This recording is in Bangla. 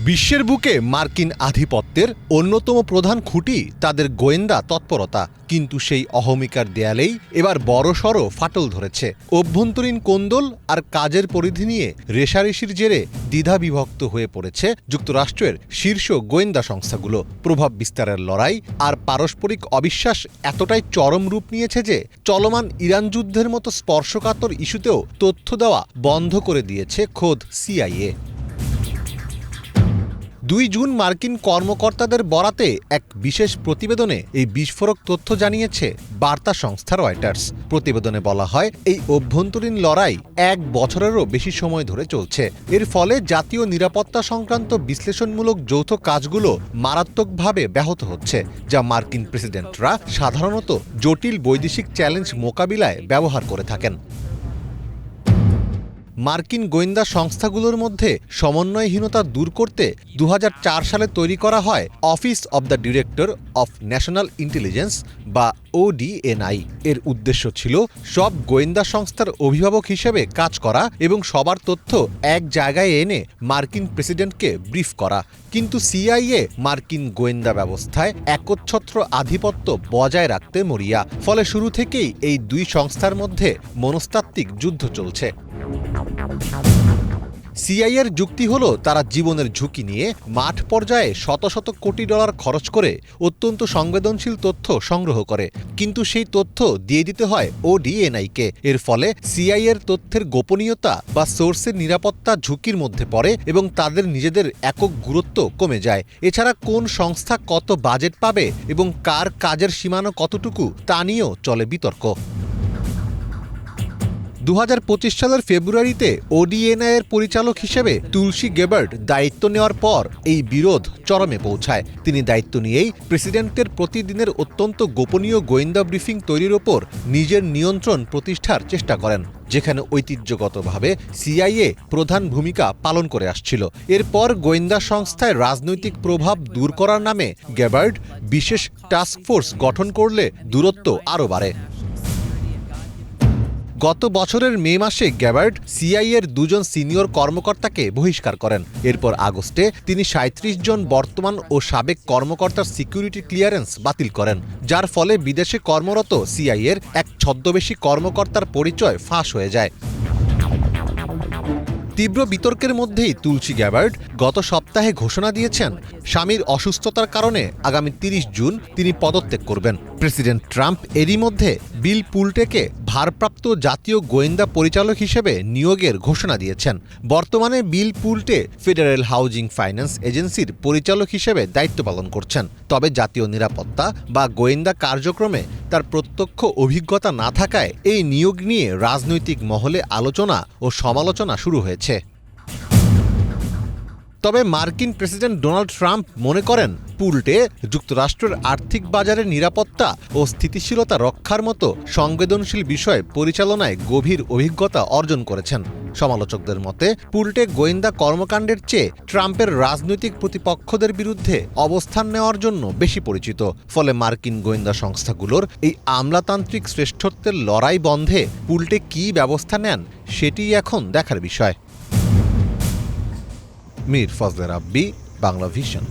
বিশ্বের বুকে মার্কিন আধিপত্যের অন্যতম প্রধান খুঁটি তাদের গোয়েন্দা তৎপরতা, কিন্তু সেই অহমিকার দেয়ালেই এবার বড়সড় ফাটল ধরেছে। অভ্যন্তরীণ কোন্দল আর কাজের পরিধি নিয়ে রেষারেষির জেরে দ্বিধাবিভক্ত হয়ে পড়েছে যুক্তরাষ্ট্রের শীর্ষ গোয়েন্দা সংস্থাগুলো। প্রভাব বিস্তারের লড়াই আর পারস্পরিক অবিশ্বাস এতটাই চরম রূপ নিয়েছে যে চলমান ইরান যুদ্ধের মতো স্পর্শকাতর ইস্যুতেও তথ্য দেওয়া বন্ধ করে দিয়েছে খোদ সিআইএ। 2 জুন মার্কিন কর্মকর্তাদের বরাতে এক বিশেষ প্রতিবেদনে এই বিস্ফোরক তথ্য জানিয়েছে বার্তা সংস্থা রয়টার্স। প্রতিবেদনে বলা হয়, এই অভ্যন্তরীণ লড়াই 1 বছরেরও বেশি সময় ধরে চলছে। এর ফলে জাতীয় নিরাপত্তা সংক্রান্ত বিশ্লেষণমূলক যৌথ কাজগুলো মারাত্মকভাবে ব্যাহত হচ্ছে, যা মার্কিন প্রেসিডেন্টরা সাধারণত জটিল বৈদেশিক চ্যালেঞ্জ মোকাবিলায় ব্যবহার করে থাকেন। মার্কিন গোয়েন্দা সংস্থাগুলোর মধ্যে সমন্বয়হীনতা দূর করতে 2004 সালে তৈরি করা হয় office of the director of national intelligence বা ODNI। এর উদ্দেশ্য ছিল সব গোয়েন্দা সংস্থার অভিভাবক হিসেবে কাজ করা এবং সবার তথ্য এক জায়গায় এনে মার্কিন প্রেসিডেন্টকে ব্রিফ করা। কিন্তু সিআইএ মার্কিন গোয়েন্দা ব্যবস্থায় একচ্ছত্র আধিপত্য বজায় রাখতে মরিয়া। ফলে শুরু থেকেই এই 2 সংস্থার মধ্যে মনস্তাত্ত্বিক যুদ্ধ চলছে। সিআইএর যুক্তি হলো, তারা জীবনের ঝুঁকি নিয়ে মাঠ পর্যায়ে শত শত কোটি ডলার খরচ করে অত্যন্ত সংবেদনশীল তথ্য সংগ্রহ করে, কিন্তু সেই তথ্য দিয়ে দিতে হয় ODNI-কে। এর ফলে সিআইএর তথ্যের গোপনীয়তা বা সোর্সের নিরাপত্তা ঝুঁকির মধ্যে পড়ে এবং তাদের নিজেদের একক গুরুত্ব কমে যায়। এছাড়া কোন সংস্থা কত বাজেট পাবে এবং কার কাজের সীমানা কতটুকু তা নিয়েও চলে বিতর্ক। 2025 সালের ফেব্রুয়ারিতে ODNI-এর পরিচালক হিসেবে তুলসী গেবার্ড দায়িত্ব নেওয়ার পর এই বিরোধ চরমে পৌঁছায়। তিনি দায়িত্ব নিয়েই প্রেসিডেন্টের প্রতিদিনের অত্যন্ত গোপনীয় গোয়েন্দা ব্রিফিং তৈরির ওপর নিজের নিয়ন্ত্রণ প্রতিষ্ঠার চেষ্টা করেন, যেখানে ঐতিহ্যগতভাবে সিআইএ প্রধান ভূমিকা পালন করে আসছিল। এরপর গোয়েন্দা সংস্থায় রাজনৈতিক প্রভাব দূর করার নামে গেবার্ড বিশেষ টাস্কফোর্স গঠন করলে দূরত্ব আরও বাড়ে। গত বছরের মে মাসে গেবার্ড সিআইএর 2 জন সিনিয়র কর্মকর্তাকে বহিষ্কার করেন। এরপর আগস্টে তিনি 37 জন বর্তমান ও সাবেক কর্মকর্তার সিকিউরিটি ক্লিয়ারেন্স বাতিল করেন, যার ফলে বিদেশে কর্মরত সিআইএর এক ছদ্মবেশী কর্মকর্তার পরিচয় ফাঁস হয়ে যায়। তীব্র বিতর্কের মধ্যেই তুলসী গেবার্ড গত সপ্তাহে ঘোষণা দিয়েছেন, স্বামীর অসুস্থতার কারণে আগামী 30 জুন তিনি পদত্যাগ করবেন। প্রেসিডেন্ট ট্রাম্প এরই মধ্যে বিল পুলটেকে ভারপ্রাপ্ত জাতীয় গোয়েন্দা পরিচালক হিসেবে নিয়োগের ঘোষণা দিয়েছেন। বর্তমানে বিল পুলটে ফেডারেল হাউজিং ফাইন্যান্স এজেন্সির পরিচালক হিসেবে দায়িত্ব পালন করছেন। তবে জাতীয় নিরাপত্তা বা গোয়েন্দা কার্যক্রমে তার প্রত্যক্ষ অভিজ্ঞতা না থাকায় এই নিয়োগ নিয়ে রাজনৈতিক মহলে আলোচনা ও সমালোচনা শুরু হয়েছে। তবে মার্কিন প্রেসিডেন্ট ডোনাল্ড ট্রাম্প মনে করেন, পুলটে যুক্তরাষ্ট্রের আর্থিক বাজারের নিরাপত্তা ও স্থিতিশীলতা রক্ষার মতো সংবেদনশীল বিষয় পরিচালনায় গভীর অভিজ্ঞতা অর্জন করেছেন। সমালোচকদের মতে, পুলটে গোয়েন্দা কর্মকাণ্ডের চেয়ে ট্রাম্পের রাজনৈতিক প্রতিপক্ষদের বিরুদ্ধে অবস্থান নেওয়ার জন্য বেশি পরিচিত। ফলে মার্কিন গোয়েন্দা সংস্থাগুলোর এই আমলাতান্ত্রিক শ্রেষ্ঠত্বের লড়াই বন্ধে পুলটে কী ব্যবস্থা নেন, সেটিই এখন দেখার বিষয়। মীর ফজলে রাব্বি, বাংলা ভিশন।